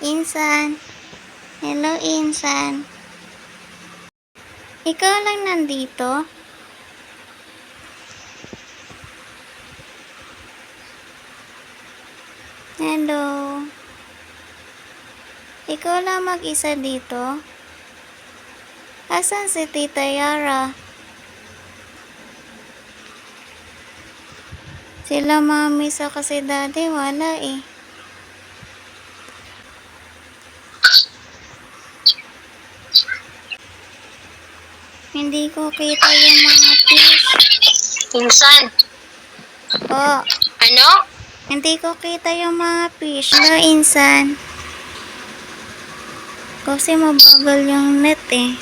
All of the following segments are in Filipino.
Insan. Hello, Insan. Ikaw lang nandito? Hello. Ikaw lang mag-isa dito? Asan si Tita Yara? Sila mami sa kasi daddy wala eh. Hindi ko kita yung mga fish. Insan. Po. Ano? Hindi ko kita yung mga fish. Hello, Insan. Kasi mabagal yung net eh.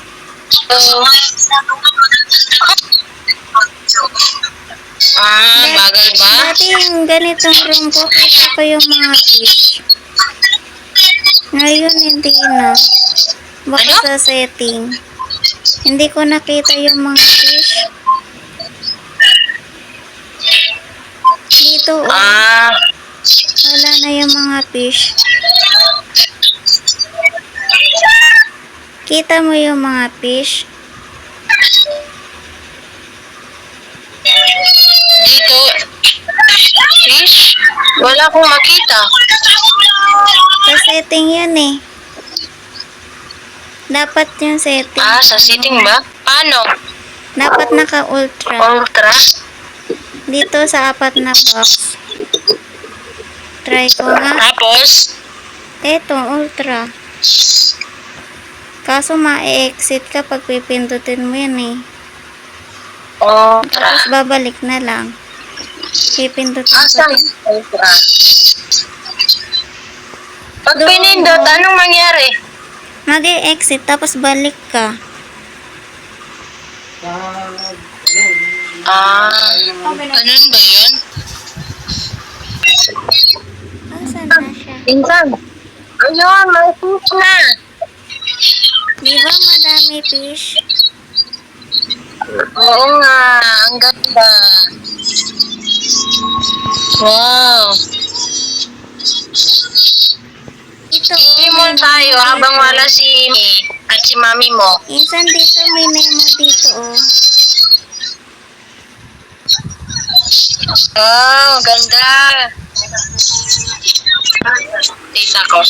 Bagal ba? Dati yung ganitong room ko, kita ko yung mga fish. Ngayon hindi na. Baka Ano? sa setting. Hindi ko nakita yung mga fish. Dito wala na yung mga fish. Kita mo yung mga fish? Dito. Fish? Wala akong makita. Sa setting yan eh. Dapat yung setting. Sa setting ba? Paano? Dapat naka-ultra. Ultra? Dito sa 4 na box. Try ko nga. Tapos? Eto, ultra. Kaso ma-exit ka pag pipindutin mo yan eh. Ultra. Tapos babalik na lang. Pipindutin ko Asan? din. Ultra. Pag Doon, pinindot, anong mangyari? Mag-exit tapos balik ka. Ganun ba yun? Asan na siya? Insan. Ayun, may fish na. Di ba madami fish? Oo nga, ang ganda. Wow. Ito Imon tayo habang wala si at si mami mo. Insan dito may Nemo dito oh. Oh, ganda. Tita ko.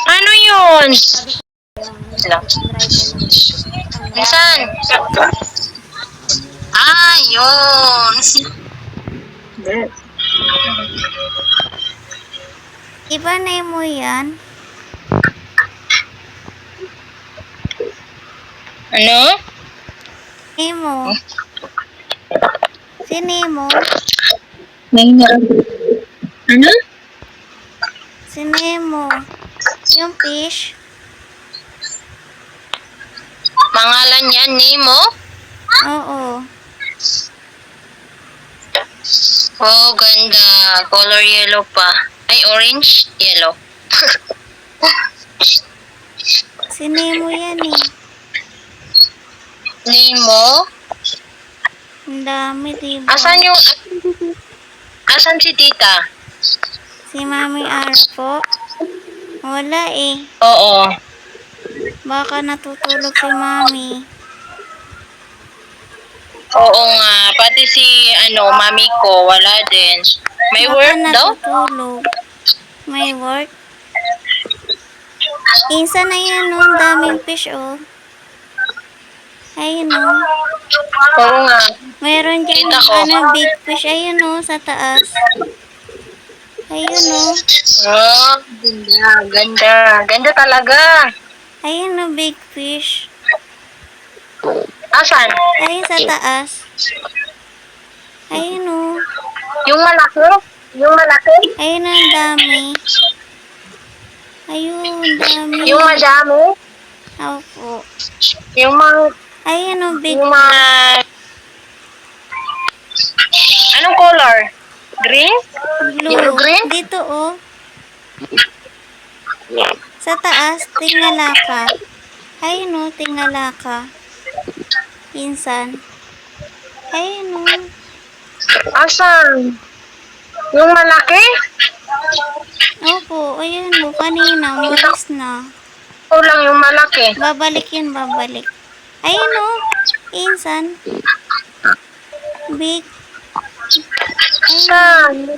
Ano yun? Minsan. Yun. Di ba Nemo yan? Ano? Nemo. Si Nemo. Ano? Si Nemo. Yung fish. Pangalan niya, Nemo? Oo. Oh, ganda. Color yellow pa. Ay, orange? Yellow. Si Nemo yan eh. Nemo? Ang dami diba? Asan si tita? Si Mami Ara po. Wala eh. Oo. Baka natutulog si Mami. Oo nga. Pati si, mami ko, wala din. May Baka work daw? natutulog. May work. Insan na yan oh. Daming fish oh. Ayun oh. Oo nga. Mayroon dyan Kita ko. big fish. Ayun oh, sa taas. Ayun oh. Oh, ganda. Ganda. Ganda talaga. Ayun oh, big fish. Asan? Ayun sa taas. Ayun oh. Yung malaki? Yung malaki? Ayun ang dami. Ayun, dami. Yung madami? Opo. Yung mga... Ayun oh, big Yung mga... Anong color? Green? blue. Yellow green? Dito oh. Sa taas, tingala ka. Ayun oh, tingala ka. Pinsan. Ayun oh. Asan? Yung malaki? Opo, ayun mo, kanina, umalis na. O lang yung malaki. Babalik yun, babalik. Ayun o, insan. Big. Saan?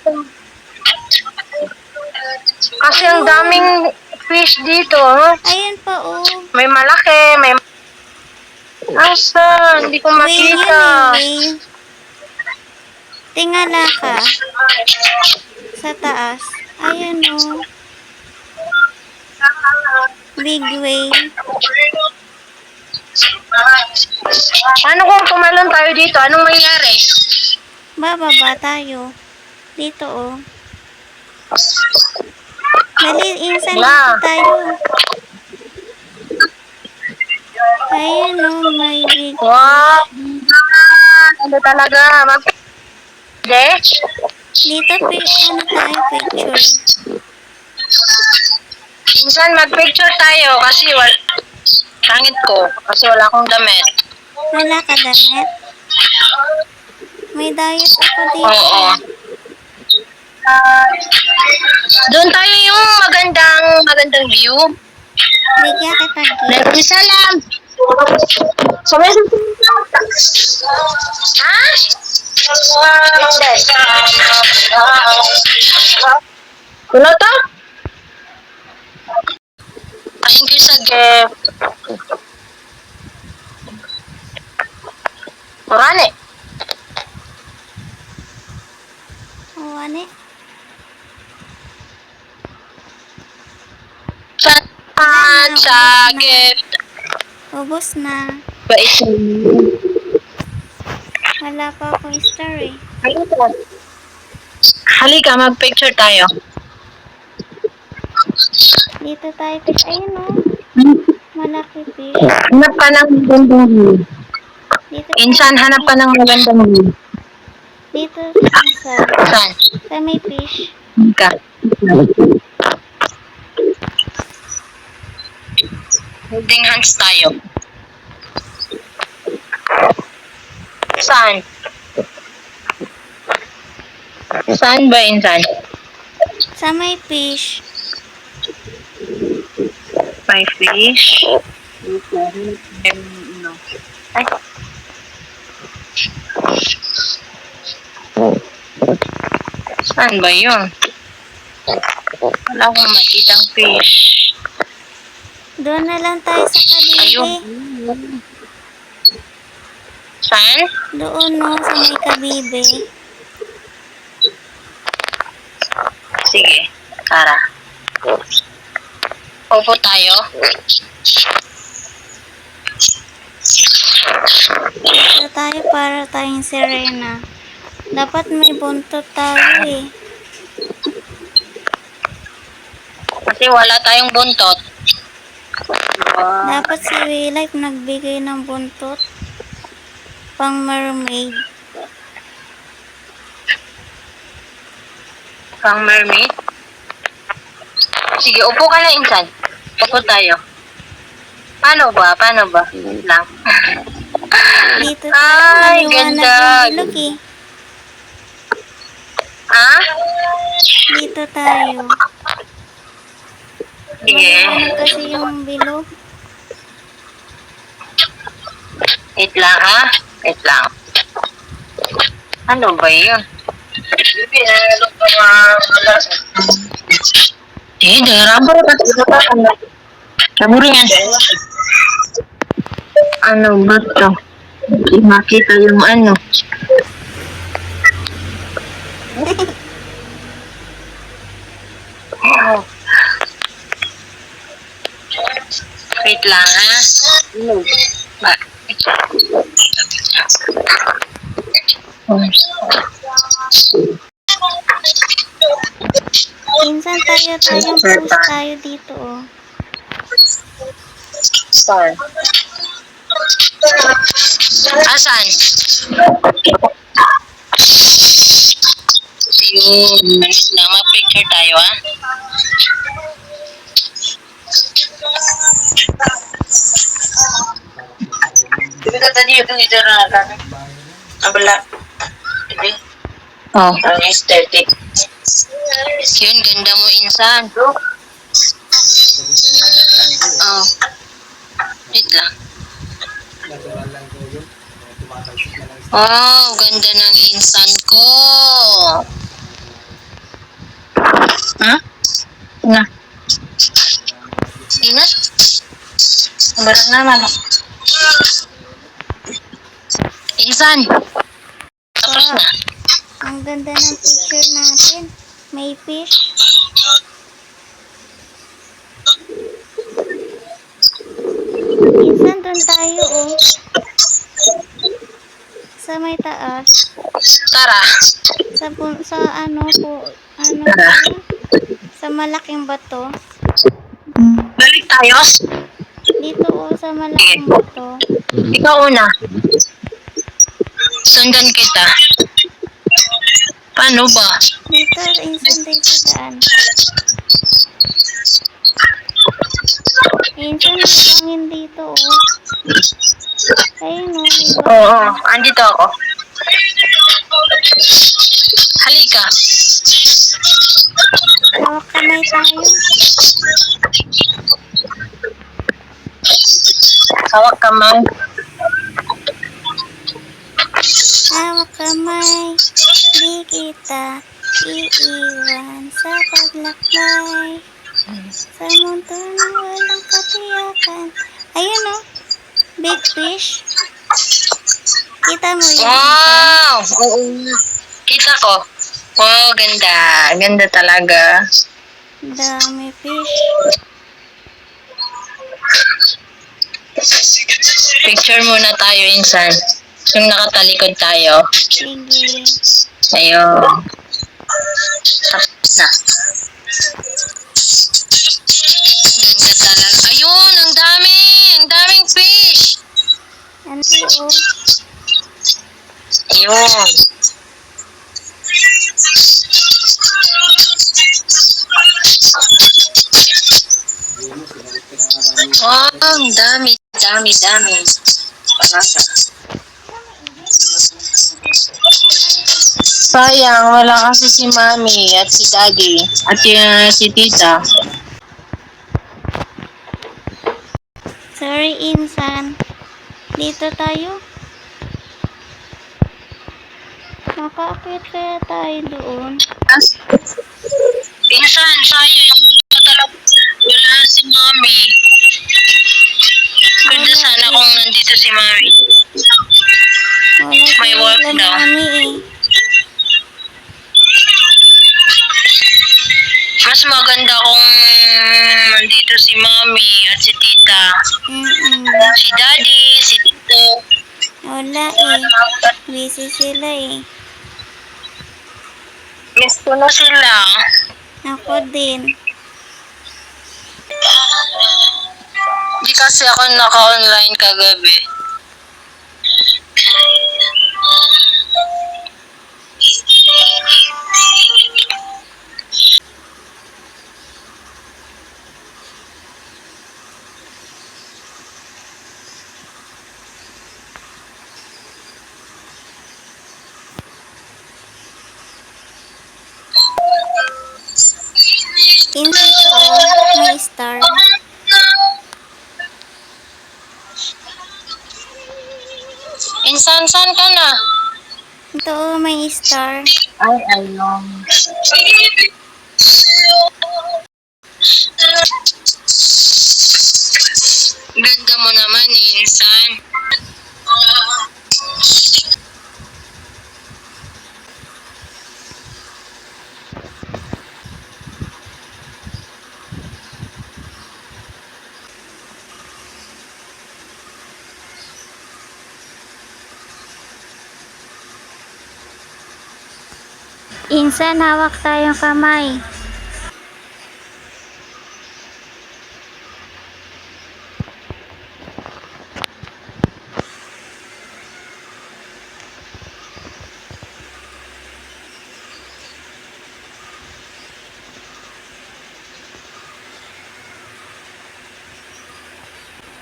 Kasi ang daming fish dito. Oh. Ayun pa o. May malaki, may... Asa? Hindi ko Whale yun makita. eh, whale. Tingala ka. Sa taas. Ayun o. Big whale. Ano kung tumalon tayo dito? Anong mangyari? Bababa tayo. Dito o. Dali, insan dito tayo. Ayun o, may big. Wow! Ano talaga? De? Dito, ano tayo, picture. Minsan mag-picture tayo kasi pangit ko. Kasi wala akong damit. Wala ka damit? May diet ako dito. Oo. Doon tayo yung magandang view. Bigyan kita gift. Nagsisalam. Sabay sa ha? Wala to? Thank you sa gift. Marani. O, ano? Salamat sa gift. Ubus na. Bait. Wala pa akong star eh. Halika, mag-picture tayo. Dito tayo fish. Ayun o. Malaki fish. Hanap ka ng magandang view. Dito Insan, hanap ka ng magandang view. Dito insan. Saan? Sa may fish. Ka. Holding hands tayo. Saan? Saan ba, Insan? Sa may fish. May fish. Ay. Saan ba yun? Wala akong makitang fish. Doon na lang tayo sa kabili. Ayun. Saan? Doon no, sa may kabibe. Sige, tara. Upo tayo. Dito tayo para tayong sirena. Dapat may buntot tayo eh. Kasi wala tayong buntot. Dapat si Life nagbigay ng buntot. Pang mermaid. Pang mermaid. Sige, upo ka na, Insan. Upo tayo. Paano ba? Lang. Dito tayo. Ay, Maliwanag ganda. yung bilog eh. Ha? Dito tayo. Sige. Maliwanag kasi yung bilog. Wait lang, ha? Wait lang. Ano ba yun? Rambut ka. Rambut yan. Ano ba ito? Hindi makita yung ano. Wait lang, ha? Ba? Minsan tayong post tayo dito oh. Saan? Asan? Yung mag-picture tayo, ha? Kita tadi yung itsura natin. Abala. Oh. Ang aesthetic. Yun, ganda mo, insan. Oh, wait lang. Oh, ganda ng insan ko. Ha? Na. Ina? Barang naman. Insan. Tapos Pa, na. ang ganda ng picture natin. May fish. Minsan doon tayo, oh. Sa may taas. Tara. Sa ano po, ano Tara. ba yun? Sa malaking bato. Balik tayo. Dito, oh, sa malaking bato. Ikaw una. Sundan kita. Paano ba? Dito, insan dito daan. Insan, may bangin dito, oh. Ayun, oh, may Oo, bangin. andito ako. Halika. Hawak kamay tayo. Hawak kamay. Hawak kamay. Di kita iiwan sa paglakbay. Sa mundo na walang katiyakan. Ayun, oh. Big fish. Kita mo yun, insan? Wow! Oo. Kita ko. Wow, ganda. Ganda talaga. Dami fish. Picture muna tayo, insan. Yung nakatalikod tayo. Sige. Ayun. Tapos na. Ganda talaga. Ayun, ang dami! Ang daming fish! Ano, oh. Ayun. Oh, ang dami, dami, dami. Palasa. Sayang, wala kasi si Mami at si Daddy at si Tita. Sorry, insan. Dito tayo. Makaakyat kaya tayo doon. Insan, sayang. Wala si Mami. Ganda sana kung nandito si Mami. Wala May work sila daw. mami, eh. Mas maganda kung nandito si Mami at si Tita. Si Daddy, si Tito. Wala, eh. Busy sila, eh. Miss ko na sila. Ako din. Di kasi ako naka-online kagabi. Hindi to, oh. May star. Insan, saan ka na? Ito, oh. May star. Ay, ayun. Ganda mo naman, Insan. Insan, hawak tayong kamay.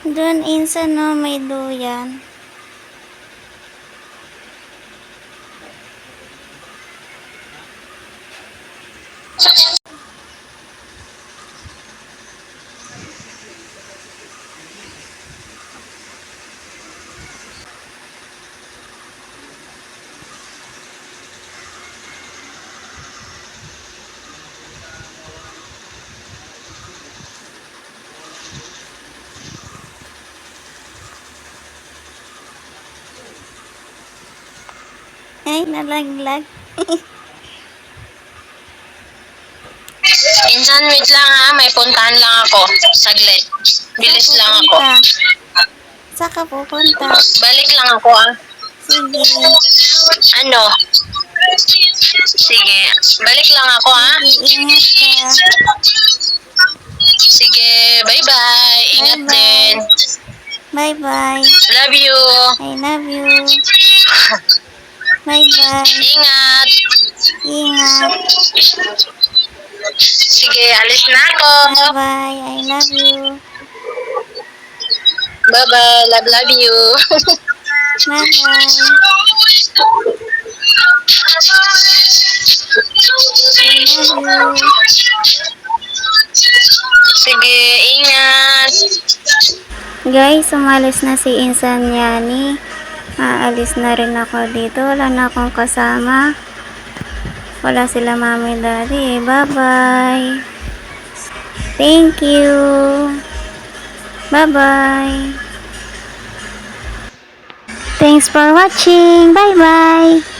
Doon, insan, no, may duyan. Ay, nalaglag. Insan, wait lang ha. May puntahan lang ako. Saglit. Bilis lang ako. Saan ka pupunta? Balik lang ako ah. Sige. Ano? Sige. Balik lang ako ha. Ingat ka. Sige. Bye-bye. Ingat Bye-bye. din. Bye-bye. Love you. I love you. Bye-bye. Ingat. Ingat. Sige, alis na ako. Bye-bye. I love you. Bye-bye. Love you. Bye-bye. I love you. Sige, ingat. Guys, umalis na si Insan Yani. Aalis na rin ako dito. Wala na akong kasama. Wala sila mami daddy. Bye-bye. Thank you. Bye-bye. Thanks for watching. Bye-bye.